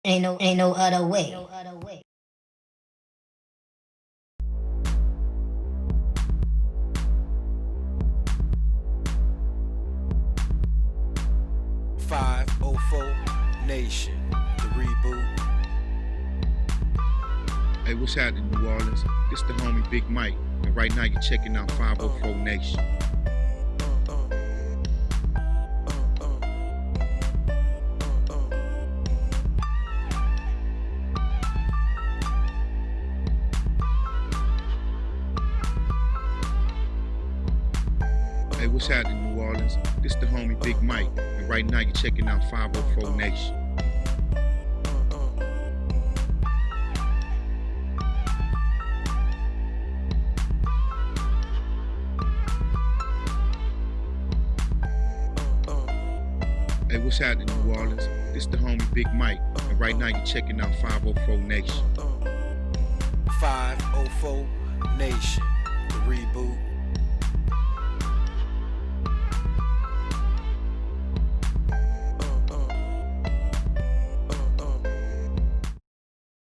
Ain't no other way. 504 Nation, the reboot. Hey, what's happening, New Orleans? This the homie Big Mike, and right now you're checking out 504 Nation. Hey, what's happening, New Orleans? This the homie Big Mike, and right now you're checking out 504 Nation. Hey, what's happening, New Orleans? This the homie Big Mike, and right now you're checking out 504 Nation. 504 Nation, the reboot.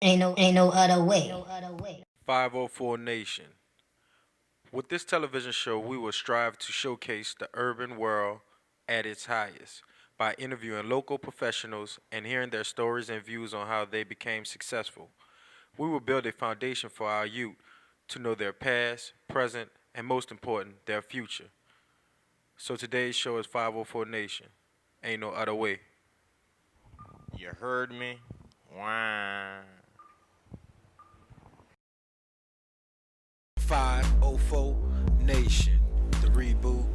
Ain't no other way. 504 Nation. With this television show, we will strive to showcase the urban world at its highest by interviewing local professionals and hearing their stories and views on how they became successful. We will build a foundation for our youth to know their past, present, and most important, their future. So today's show is 504 Nation. Ain't no other way. You heard me? Wow. 504 Nation, the reboot.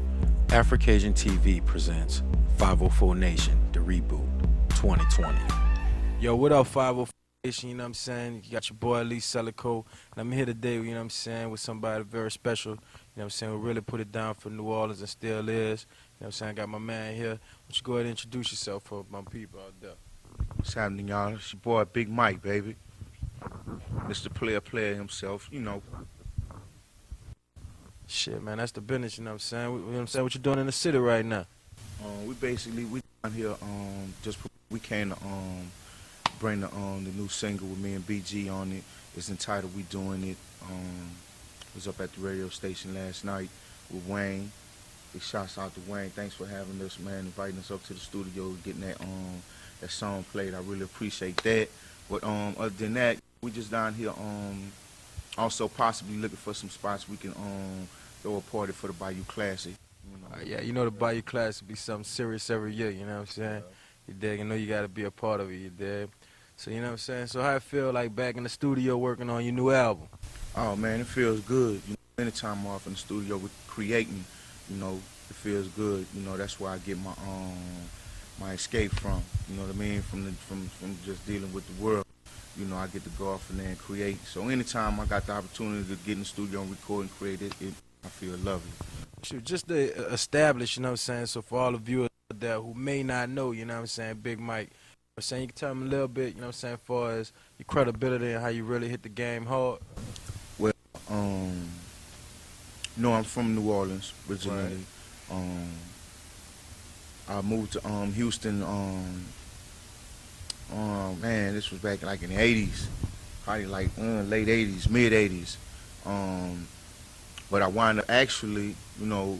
AfriCajunTV presents 504 Nation, the reboot, 2020. Yo, what up, 504 Nation? You know what I'm saying? You got your boy Lee Selico, and I'm here today, you know what I'm saying, with somebody very special. You know what I'm saying? We really put it down for New Orleans and still is. You know what I'm saying? I got my man here. Why don't you go ahead and introduce yourself for my people out there? What's happening, y'all? It's your boy Big Mike, baby. Mr. Player himself, you know. Shit, man, that's the business, you know what I'm saying? You know what I'm saying? What you doing in the city right now? We down here, we came to bring the new single with me and BG on it. It's entitled We Doing It. Was up at the radio station last night with Wayne. Big shouts out to Wayne. Thanks for having us, man, inviting us up to the studio, getting that song played. I really appreciate that. But other than that, we just down here also possibly looking for some spots we can throw a party for the Bayou Classic. You know? Yeah, you know the Bayou Classic be something serious every year, you know what I'm saying? You dig? You know you gotta be a part of it, you dig? So you know what I'm saying? So how it feel like back in the studio working on your new album? Oh man, it feels good. You know, anytime I'm off in the studio with creating, you know, it feels good. You know, that's where I get my escape from. You know what I mean? From just dealing with the world. You know, I get to go off in there and create. So anytime I got the opportunity to get in the studio and record and create it, I feel lovely. Shoot, just to establish, you know what I'm saying, so for all the viewers out there who may not know, you know what I'm saying, Big Mike, you know what I'm saying, you can tell them a little bit, you know what I'm saying, as far as your credibility and how you really hit the game hard. Well, you know, I'm from New Orleans originally. Right. I moved to Houston, man, this was back like in the 80s, probably like late 80s, mid 80s. But I wound up actually, you know,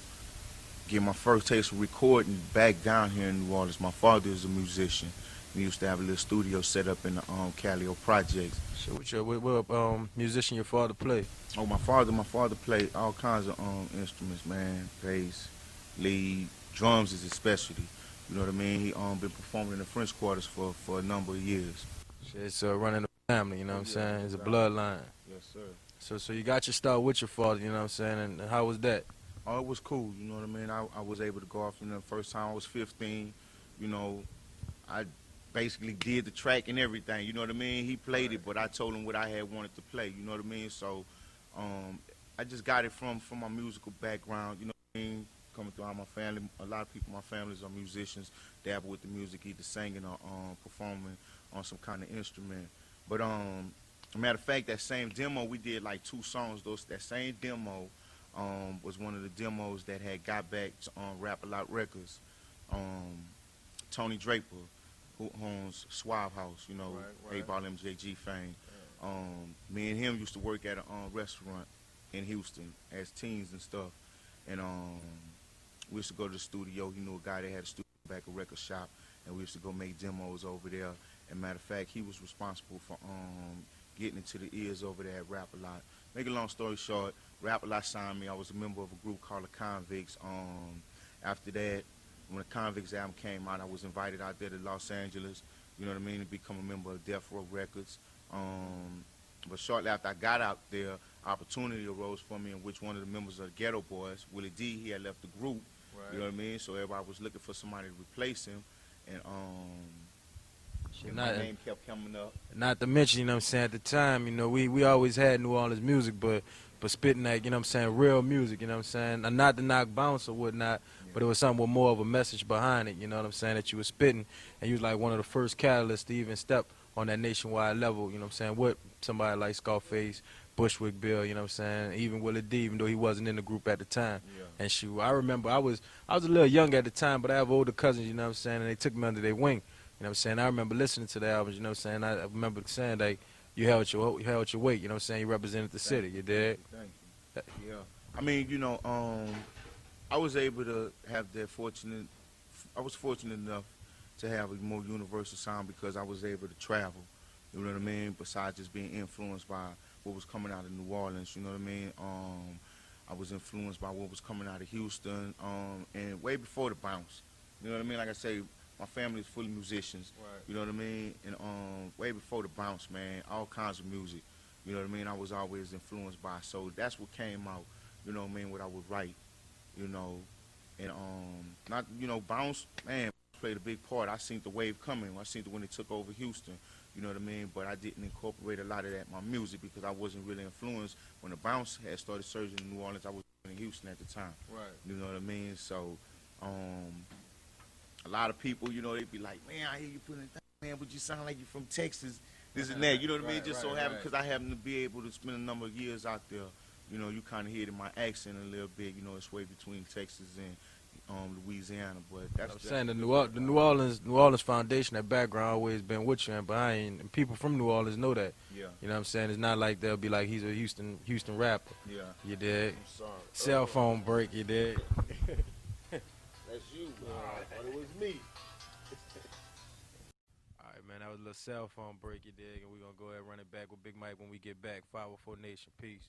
getting my first taste of recording back down here in New Orleans. My father is a musician. We used to have a little studio set up in the Calio Projects. So what musician your father play? Oh, my father played all kinds of instruments, man. Bass, lead, drums is his specialty. You know what I mean? He been performing in the French Quarters for a number of years. It's running the family, you know what I'm saying? It's a bloodline. Yes, sir. So you got your start with your father, you know what I'm saying? And how was that? Oh, it was cool, you know what I mean? I was able to go off, you know, the first time I was 15, you know, I basically did the track and everything, you know what I mean? He played it, but I told him what I had wanted to play, you know what I mean? So I just got it from my musical background, you know what I mean? Coming through all my family, a lot of people in my families are musicians, dabble with the music, either singing or performing on some kind of instrument. But a matter of fact, that same demo, we did like 2 songs. That same demo was one of the demos that had got back to Rap A Lot Records. Tony Draper, who owns Suave House, you know, Right. 8 Ball MJG fame. Me and him used to work at a restaurant in Houston as teens and stuff. And we used to go to the studio. He knew a guy that had a studio back, a record shop, and we used to go make demos over there. And matter of fact, he was responsible for getting into the ears over there at Rap A Lot. Make a long story short, Rap A Lot signed me. I was a member of a group called the Convicts. After that, when the Convicts album came out, I was invited out there to Los Angeles, you know what I mean, to become a member of Death Row Records. But shortly after I got out there, opportunity arose for me in which one of the members of the Ghetto Boys, Willie D, he had left the group, you know what I mean? So everybody was looking for somebody to replace him. And my name kept coming up. Not to mention, you know what I'm saying, at the time, you know, we always had New Orleans music, but spitting that, you know what I'm saying, real music, you know what I'm saying? And not to knock bounce or whatnot, but it was something with more of a message behind it, you know what I'm saying, that you were spitting. And you was like one of the first catalysts to even step on that nationwide level, you know what I'm saying, with somebody like Scarface, Bushwick Bill, you know what I'm saying, even Willie D, even though he wasn't in the group at the time. Yeah. And shoot, I remember I was a little young at the time, but I have older cousins, you know what I'm saying, and they took me under their wing. You know what I'm saying? I remember listening to the albums, you know what I'm saying? I remember saying, like, you held your weight, you know what I'm saying? You represented the city, you did? Thank you. Yeah. I mean, you know, I was able to have that I was fortunate enough to have a more universal sound because I was able to travel, you know what I mean? Besides just being influenced by what was coming out of New Orleans, you know what I mean? I was influenced by what was coming out of Houston, and way before the bounce, you know what I mean? Like I say, my family is full of musicians, you know what I mean? And way before the bounce, man, all kinds of music, you know what I mean? I was always influenced by, so that's what came out, you know what I mean, what I would write, you know, and not, you know, bounce, man, played a big part. I seen the wave coming. I seen it when they took over Houston, you know what I mean? But I didn't incorporate a lot of that in my music because I wasn't really influenced. When the bounce had started surging in New Orleans, I was in Houston at the time, you know what I mean? So, a lot of people, you know, they'd be like, man, I hear you putting it down, man, but you sound like you're from Texas, this and that. You know what I mean? Just so happened because I happen to be able to spend a number of years out there. You know, you kind of hear it in my accent a little bit. You know, it's way between Texas and Louisiana. But that's I'm saying the New Orleans foundation, that background always been with you and behind. And people from New Orleans know that. Yeah. You know what I'm saying? It's not like they'll be like he's a Houston rapper. Yeah. You did. I'm sorry. Cell phone break. You did. That's you, but it was me. All right, man. That was a little cell phone break. You did, and we're gonna go ahead and run it back with Big Mike when we get back. 504 Nation. Peace.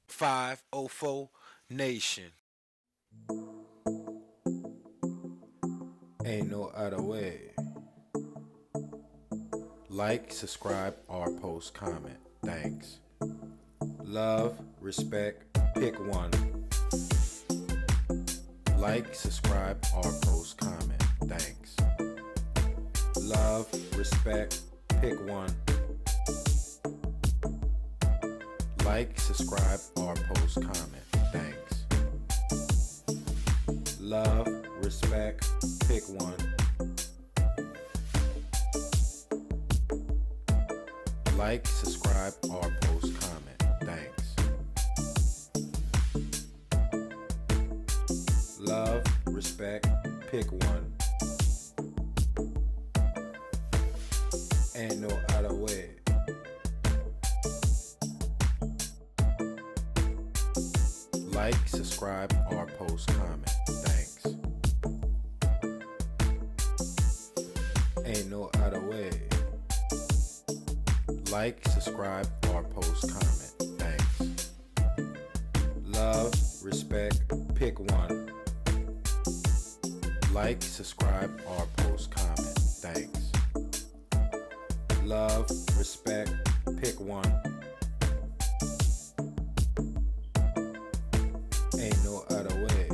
504 Nation. Ain't no other way. Like, subscribe, or post comment. Thanks. Love, respect, pick one. Like, subscribe, or post comment. Thanks. Love, respect, pick one. Like, subscribe, or post comment. Thanks. Love, respect, pick one. Like, subscribe, or post comment. Thanks. Love, respect, pick one. Ain't no other way. Like, subscribe, or post comment. Thanks. Ain't no other way. Like, subscribe, or post comment. Thanks. Love, respect, pick one. Like, subscribe, or post comment. Thanks. Love, respect, pick one. Ain't no other way.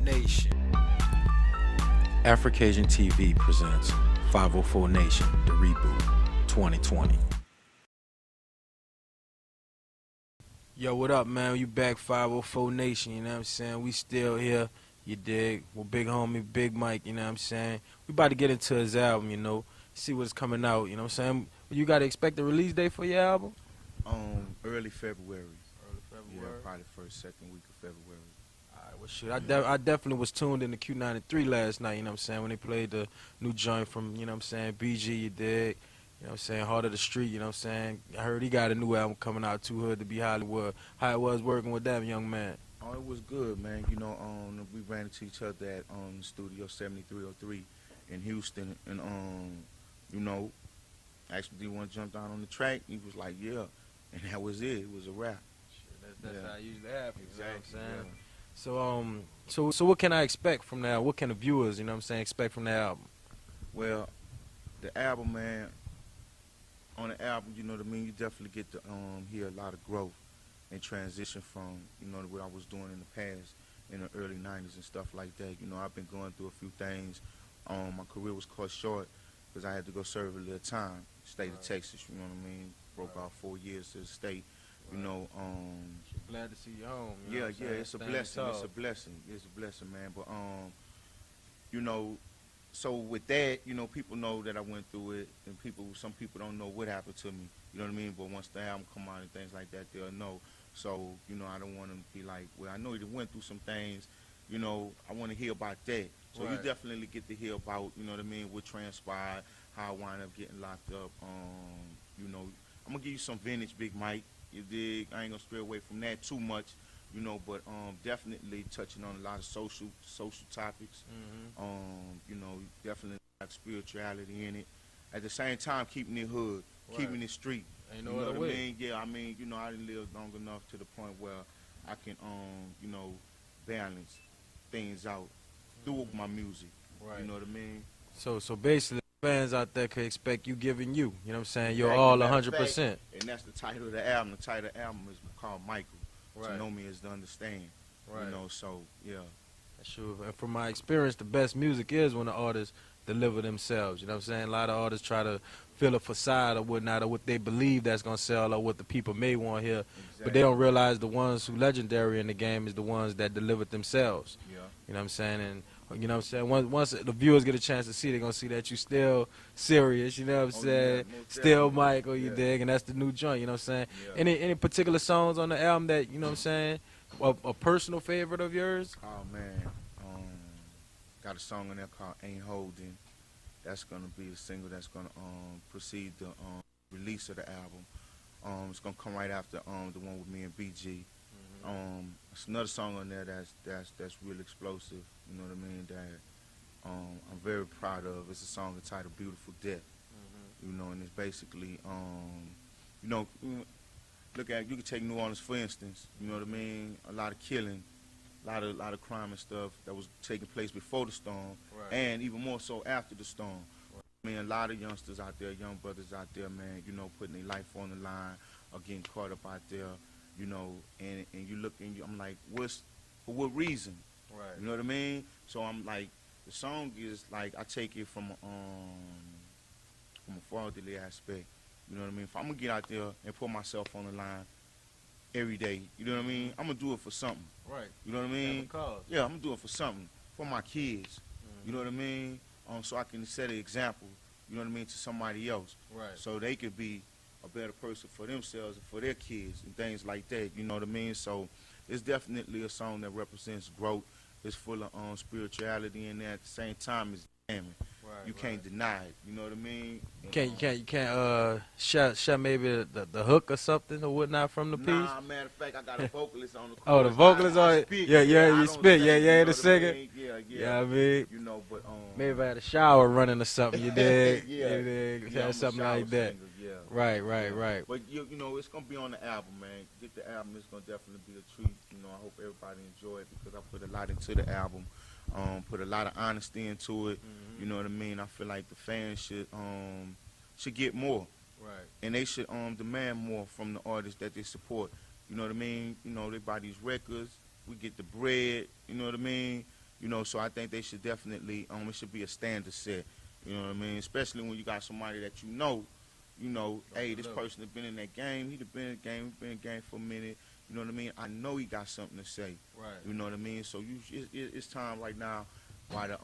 Nation. AfriCajunTV presents 504 Nation, the reboot, 2020. Yo, what up, man? You back, 504 Nation, you know what I'm saying? We still here, you dig? Well, big homie, Big Mike, you know what I'm saying? We about to get into his album, you know, see what's coming out, you know what I'm saying? You got to expect a release date for your album? Early February. Early February? Yeah, probably first, second week of February. Alright, well, shit, I definitely was tuned in to Q93 last night, you know what I'm saying, when they played the new joint from, you know what I'm saying, BG, you dig? You know what I'm saying, Heart of the Street, you know what I'm saying? I heard he got a new album coming out, Too Hood to Be Hollywood. How it was working with that young man? Oh, it was good, man. You know, we ran into each other at Studio 7303 in Houston, and you know, asked me, do you want to jump down on the track? He was like, yeah, and that was it. It was a wrap. Shit, that's how it usually happens, Exactly. You know what I'm saying? Yeah. So what can I expect from that? What can the viewers, you know what I'm saying, expect from the album? Well, the album, man, on the album, you know what I mean, you definitely get to hear a lot of growth and transition from, you know, what I was doing in the past, in the early 90s and stuff like that. You know, I've been going through a few things. My career was cut short because I had to go serve a little time, state of Texas, you know what I mean, broke out 4 years to the state. You know, glad to see you home. You know yeah, it's a blessing. It's a blessing. It's a blessing, man. But you know, so with that, you know, people know that I went through it, and some people don't know what happened to me. You know what I mean? But once the album come out and things like that, they'll know. So, you know, I don't want to be like, well, I know you went through some things. You know, I want to hear about that. So you definitely get to hear about, you know what I mean, what transpired, how I wound up getting locked up. You know, I'm gonna give you some vintage Big Mike. You dig? I ain't gonna stray away from that too much, you know, but definitely touching on a lot of social topics. You know, definitely like spirituality in it. At the same time, keeping it hood, keeping it street. Ain't You no know other what way. I mean? Yeah, I mean, you know, I didn't live long enough to the point where I can, you know, balance things out through my music. You know what I mean? So basically, fans out there could expect you giving you know what I'm saying, you're Exactly. all Matter of 100%. fact, and that's the title of the album. The title of the album is called Michael. To know me is to understand. You know, so, yeah. That's true. And from my experience, the best music is when the artists deliver themselves. You know what I'm saying? A lot of artists try to fill a facade or whatnot, or what they believe that's going to sell, or what the people may want to hear. Exactly. But they don't realize the ones who legendary in the game is the ones that delivered themselves. Yeah. You know what I'm saying? And you know what I'm saying? Once the viewers get a chance to see, they're going to see that you still serious, you know what I'm saying? Yeah, Still definitely. Michael, you dig? And that's the new joint, you know what I'm saying? Yeah. Any particular songs on the album that, you know what I'm saying, a personal favorite of yours? Oh, man. Got a song on there called Ain't Holding. That's going to be a single that's going to precede the release of the album. It's going to come right after the one with me and BG. It's another song on there that's real explosive, you know what I mean, that I'm very proud of. It's a song entitled Beautiful Death, you know, and it's basically, you know, you can take New Orleans, for instance, you know what I mean, a lot of killing, a lot of crime and stuff that was taking place before the storm, and even more so after the storm. I mean, a lot of youngsters out there, young brothers out there, man, you know, putting their life on the line or getting caught up out there, you know, and you look and I'm like, for what reason? You know what I mean? So I'm like, the song is like, I take it from a fatherly aspect. You know what I mean? If I'm gonna get out there and put myself on the line every day, you know what I mean? I'm gonna do it for something. You know what I mean? Yeah, I'm gonna do it for something, for my kids. You know what I mean? So I can set an example, you know what I mean, to somebody else. So they could be a better person for themselves and for their kids and things like that, you know what I mean? So it's definitely a song that represents growth. It's full of spirituality in there. At the same time, it's jamming. you can't deny it. You know what I mean? You can't share maybe the hook or something or whatnot from the piece. Nah, matter of fact, I got a vocalist on the chorus. Oh, the vocalist on it. Speak, Yeah, I you don't spit. sing, Yeah, you know the what I singer. mean? Yeah. Yeah, I mean, You know, but maybe I had a shower running or something. You dig? Yeah. You dig? Yeah, I'm a Something shower like that. singer, yeah. Right. But you know, it's gonna be on the album, man. Get the album. It's gonna definitely be a treat. You know, I hope everybody enjoy it because I put a lot into the album. Put a lot of honesty into it. You know what I mean? I feel like the fans should get more. Right. And they should demand more from the artists that they support. You know what I mean? You know, they buy these records, we get the bread, you know what I mean? You know, so I think they should definitely it should be a standard set. You know what I mean? Especially when you got somebody that you know, hey, this person has been in that game, he's been in the game for a minute. You know what I mean? I know he got something to say. Right. You know what I mean? So it's time right now while the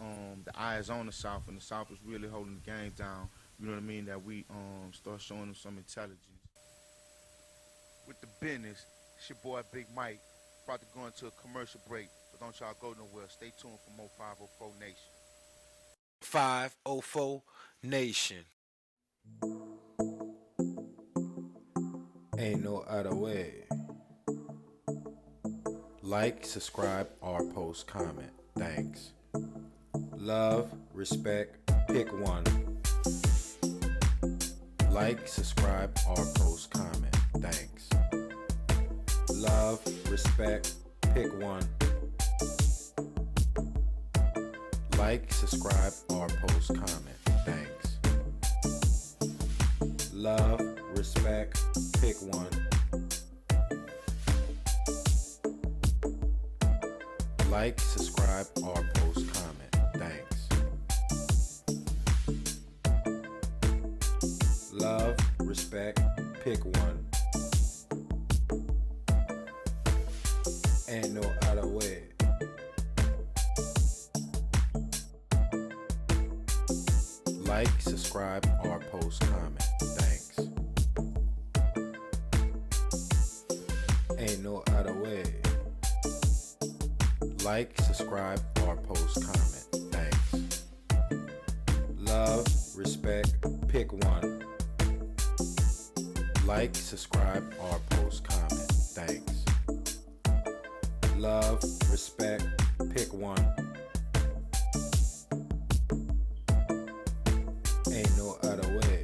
eye is on the South and the South is really holding the game down. You know what I mean? That we start showing them some intelligence. With the business, it's your boy Big Mike. About to go into a commercial break, but don't y'all go nowhere. Stay tuned for more 504 Nation. 504 Nation. Ain't no other way. Like, subscribe, or post comment. Thanks. Love, respect, pick one. Like, subscribe, or post comment. Thanks. Love, respect, pick one. Like, subscribe, or post comment. Thanks. Love, respect, pick one. Like, subscribe, or post comment. Thanks. Love, respect, pick one. Ain't no other way. Like, subscribe, or post comment. Thanks. Ain't no other way. Like, subscribe, or post comment. Thanks. Love, respect, pick one. Like, subscribe, or post comment. Thanks. Love, respect, pick one. Ain't no other way.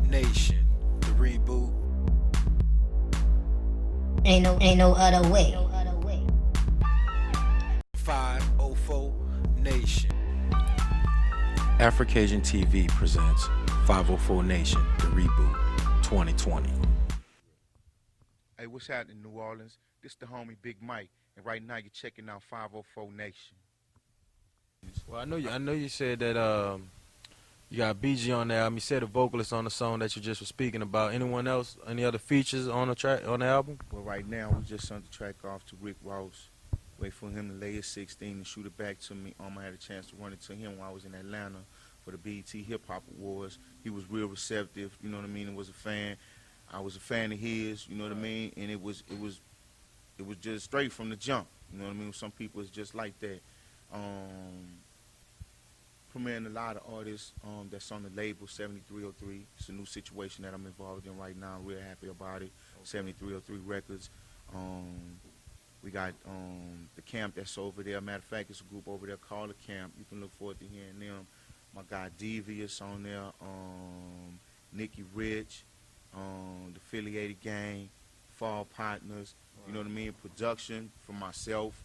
Nation, the reboot. Ain't no other way. 504 Nation. AfriCajunTV presents 504 Nation, the reboot, 2020. Hey, what's happening, New Orleans? This the homie Big Mike, and right now you're checking out 504 Nation. Well, I know you said that you got BG on there. You said the vocalist on the song that you just were speaking about. Anyone else? Any other features on the track on the album? Well, right now we just sent the track off to Rick Ross. Wait for him to lay his 16 and shoot it back to me. I had a chance to run it to him while I was in Atlanta for the BET Hip Hop Awards. He was real receptive. You know what I mean? It was a fan. I was a fan of his. You know what I mean? And it was just straight from the jump. You know what I mean? Some people it's just like that. Premiering a lot of artists that's on the label 7303. It's a new situation that I'm involved in right now. I'm real happy about it. 7303 Records. We got the camp that's over there. Matter of fact, it's a group over there called the Camp. You can look forward to hearing them. My guy Devious on there. Nikki Rich, the Affiliated Gang, Fall Partners. You know what I mean? Production for myself.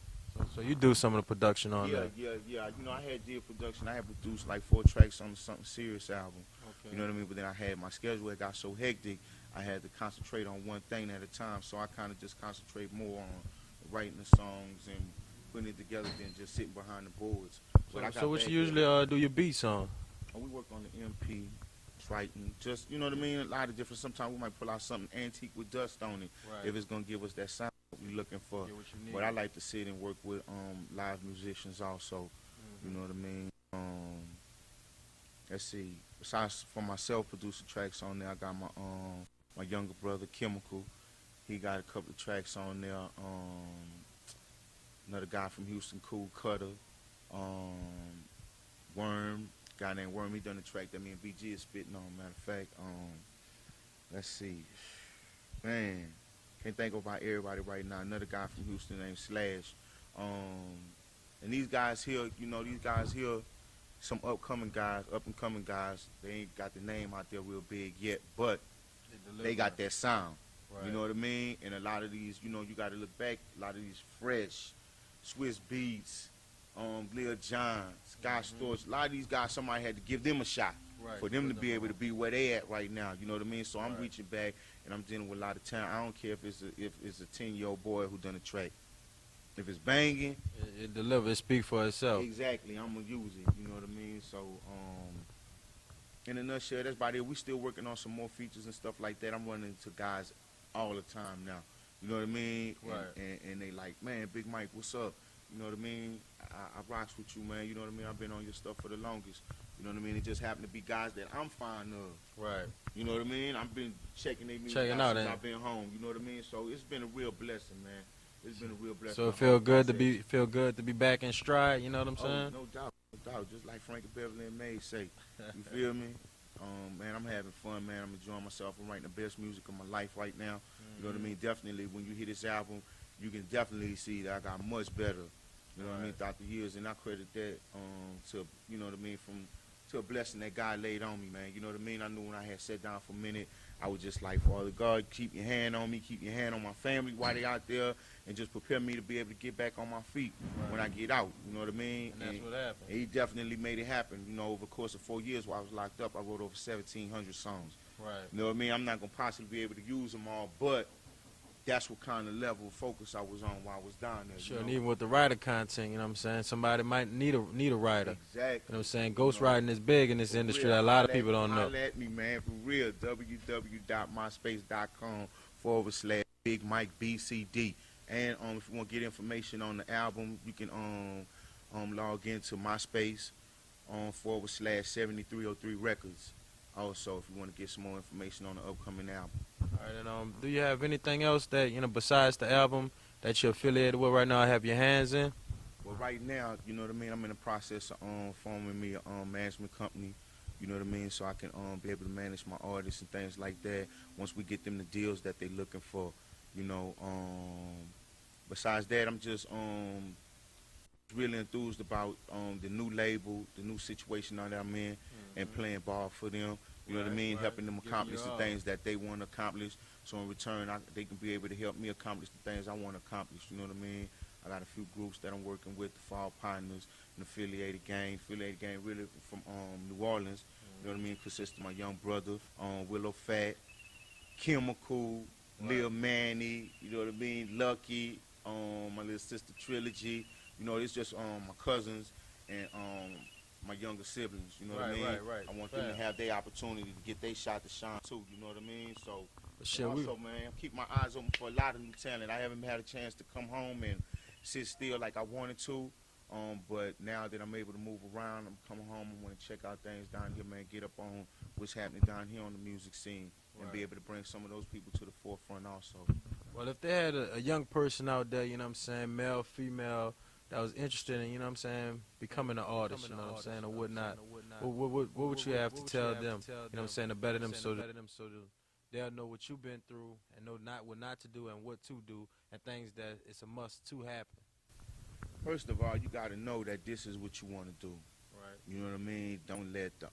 So you do some of the production on Yeah, that? yeah. You know, I had did production. I had produced like 4 tracks on the Something Serious album. Okay. You know what I mean? But then I had my schedule. It got so hectic, I had to concentrate on one thing at a time. So I kind of just concentrate more on writing the songs and putting it together than just sitting behind the boards. But I got So what back you usually do your beats on? there. We work on the MP, Triton, just, you know what I mean? A lot of different. Sometimes we might pull out something antique with dust on it if it's going to give us that sound we're looking for. Get what you need. But I like to sit and work with live musicians also. You know what I mean? Let's see. Besides for myself producing tracks on there, I got my younger brother Chemical. He got a couple of tracks on there. Another guy from Houston, Cool Cutter. Worm, guy named Worm. He done the track that me and BG is spitting on. Matter of fact, let's see. Man, can't think about everybody right now. Another guy from Houston named Slash. And these guys here, you know, some up and coming guys. They ain't got the name out there real big yet, but they got that sound. Right. You know what I mean? And a lot of these, you know, you got to look back. A lot of these fresh, Swiss Beats, Lil Jon, Scott Storch. A lot of these guys, somebody had to give them a shot for them to be able to be where they at right now. You know what I mean? So I'm reaching back and I'm dealing with a lot of talent. I don't care if it's a 10-year-old boy who done a track. If it's banging, it delivers, it speak for itself. exactly, I'm gonna use it. You know what I mean? So, in a nutshell, that's about it. We still working on some more features and stuff like that. I'm running into guys all the time now. You know what I mean? Right. And they like, man, Big Mike, what's up? You know what I mean? I rocks with you, man. You know what I mean? I've been on your stuff for the longest. You know what I mean? It just happened to be guys that I'm fond of. Right. You know what I mean? I've been checking their music Checking out out, since eh? I've been home. You know what I mean? So it's been a real blessing, man. It's been a real blessing. So it The feel whole good to process. be back in stride. You know what I'm Oh, saying? no doubt, no doubt. Just like Frankie Beverly and May say. You feel me? Man, I'm having fun, man. I'm enjoying myself. I'm writing the best music of my life right now. You know what I mean? Definitely, when you hear this album, you can definitely see that I got much better. You know what I mean? Throughout the years, and I credit that to, you know what I mean, to a blessing that God laid on me, man. You know what I mean? I knew when I had sat down for a minute, I was just like, Father God, keep your hand on me, keep your hand on my family while they out there, and just prepare me to be able to get back on my feet when I get out. You know what I mean? And that's what happened. He definitely made it happen. You know, over the course of 4 years while I was locked up, I wrote over 1,700 songs. Right. You know what I mean? I'm not going to possibly be able to use them all, but that's what kind of level of focus I was on while I was down there. Sure, you and know? even with the writer content, you know what I'm saying? Somebody might need a writer. Exactly. You know what I'm saying? Ghostwriting is big in this industry that a lot of people don't know. Holla at me, man, for real. www.myspace.com/Big Mike BCD. And if you want to get information on the album, you can log into MySpace /7303 Records. Also, if you want to get some more information on the upcoming album. All right, and do you have anything else that, you know, besides the album that you're affiliated with right now, have your hands in? Well, right now, you know what I mean, I'm in the process of forming me a management company, you know what I mean, so I can be able to manage my artists and things like that once we get them the deals that they're looking for, you know. Besides that, I'm just really enthused about the new label, the new situation that I'm in, and playing ball for them. You know what I mean? Helping them accomplish the things that they want to accomplish. So in return, they can be able to help me accomplish the things I want to accomplish. You know what I mean? I got a few groups that I'm working with, the Fall Partners, an Affiliated Gang. Affiliated Gang really from New Orleans. You know what I mean? Consists of my young brother, Willow Fat, Chemical, Lil Manny. You know what I mean? Lucky, my little sister Trilogy. You know, it's just my cousins and my younger siblings, you know what I mean? Right. I want them to have their opportunity to get their shot to shine too, you know what I mean? So, also, man, keep my eyes open for a lot of new talent. I haven't had a chance to come home and sit still like I wanted to, but now that I'm able to move around, I'm coming home, I want to check out things down here, man, get up on what's happening down here on the music scene, and be able to bring some of those people to the forefront also. Well, if they had a young person out there, you know what I'm saying, male, female, that was interested in, you know what I'm saying, becoming an artist, you know what I'm saying, or whatnot, what would you have to tell them, you know what I'm saying, to better them so they'll know what you've been through and know what not to do and what to do and things that it's a must to happen. First of all, you got to know that this is what you want to do. Right. You know what I mean? Don't let the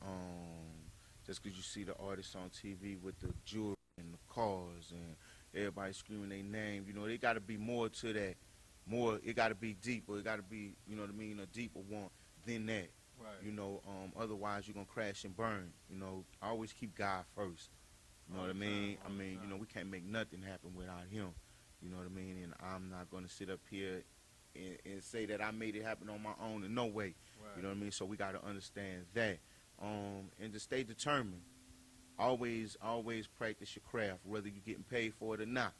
just because you see the artists on TV with the jewelry and the cars and everybody screaming their name, you know, they got to be more to that. More, it got to be deeper. It got to be, you know what I mean, a deeper one than that. Right. You know, otherwise you're gonna crash and burn. You know, always keep God first. You know what I mean? I mean, you know, we can't make nothing happen without Him. You know what I mean? And I'm not gonna sit up here and say that I made it happen on my own in no way. Right. You know what I mean? So we gotta understand that. And to stay determined. Always practice your craft, whether you're getting paid for it or not.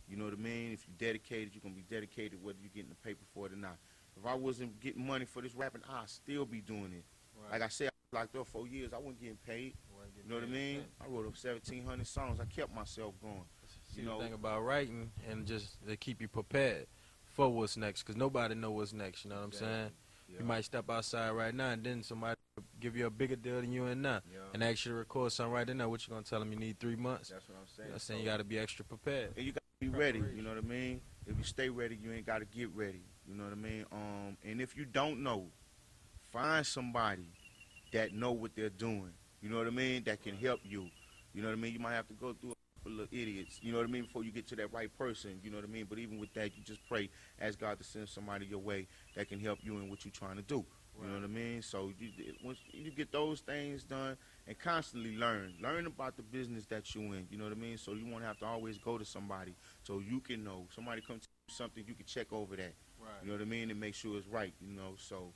You know what I mean? If you're dedicated, you're gonna be dedicated whether you're getting the paper for it or not. If I wasn't getting money for this rapping, I'd still be doing it. Right. Like I said, I was locked up 4 years. I wasn't getting paid. You know what I mean? I wrote up 1,700 songs. I kept myself going. See, you know, the thing about writing and just to keep you prepared for what's next, because nobody know what's next. You know what I'm saying? Yeah. You might step outside right now, and then somebody give you a bigger deal than you in now, Yeah. and ask you to record something right then. Now, what you gonna tell them? You need 3 months. That's what I'm saying. You know what I'm saying? You got to be extra prepared. And you got to be ready. You know what I mean? If you stay ready, you ain't got to get ready. You know what I mean? And if you don't know, find somebody that know what they're doing. You know what I mean? That can help you. You know what I mean? You might have to go through a couple of idiots. You know what I mean? Before you get to that right person. You know what I mean? But even with that, you just pray, ask God to send somebody your way that can help you in what you're trying to do. You know what I mean? So once you get those things done and constantly learn about the business that you're in. You know what I mean? So you won't have to always go to somebody so you can know. Somebody come to you something, you can check over that. Right. You know what I mean? And make sure it's right. You know, so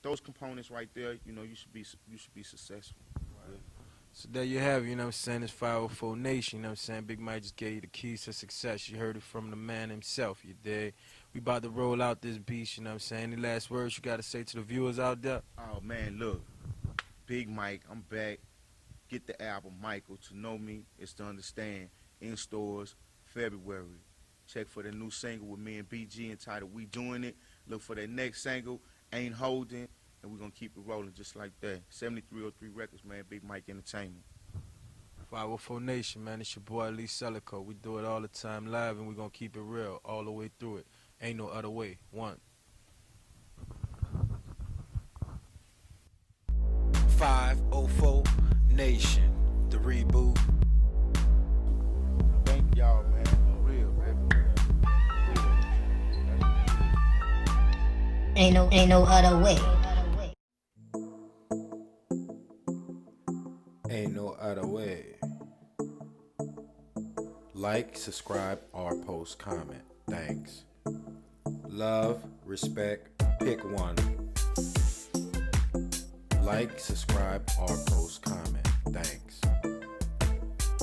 those components right there, you know, you should be successful. Right. So there you have it, you know what I'm saying? It's 504 Nation, you know what I'm saying? Big Mike just gave you the keys to success. You heard it from the man himself, you dig? We about to roll out this beast, you know what I'm saying? Any last words you got to say to the viewers out there? Oh, man, look. Big Mike, I'm back. Get the album, Michael. To Know Me, It's to Understand. In stores, February. Check for the new single with me and BG entitled We Doing It. Look for that next single, Ain't Holding. And we're going to keep it rolling just like that. 7303 Records, man. Big Mike Entertainment. 504 Nation, man. It's your boy, Selico. We do it all the time live, and we're going to keep it real all the way through it. Ain't no other way. 504 Nation, the reboot. Thank y'all, man. For real, baby. Ain't no other way. Ain't no other way. Like, subscribe, or post comment. Thanks. Love, respect, pick one. Like, subscribe, or post comment. Thanks.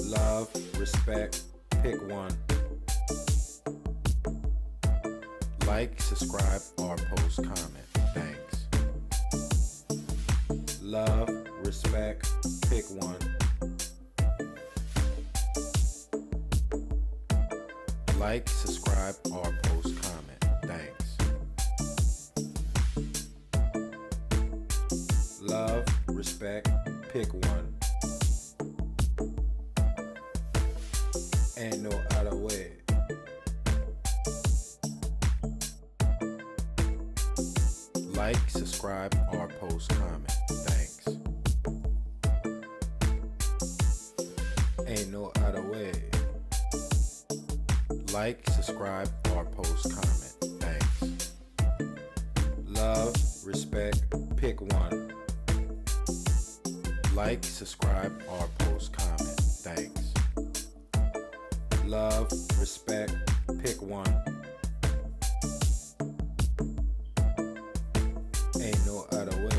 Love, respect, pick one. Like, subscribe, or post comment. Thanks. Love, respect, pick one. Like, subscribe, or post comment. Thanks. Love, respect, pick one. Ain't no other way. Like, subscribe, or post comment. Thanks. Ain't no other way. Like, subscribe, or post comment. Thanks. Love, respect, pick one. Like, subscribe, or post comment. Thanks. Love, respect, pick one. Ain't no other way.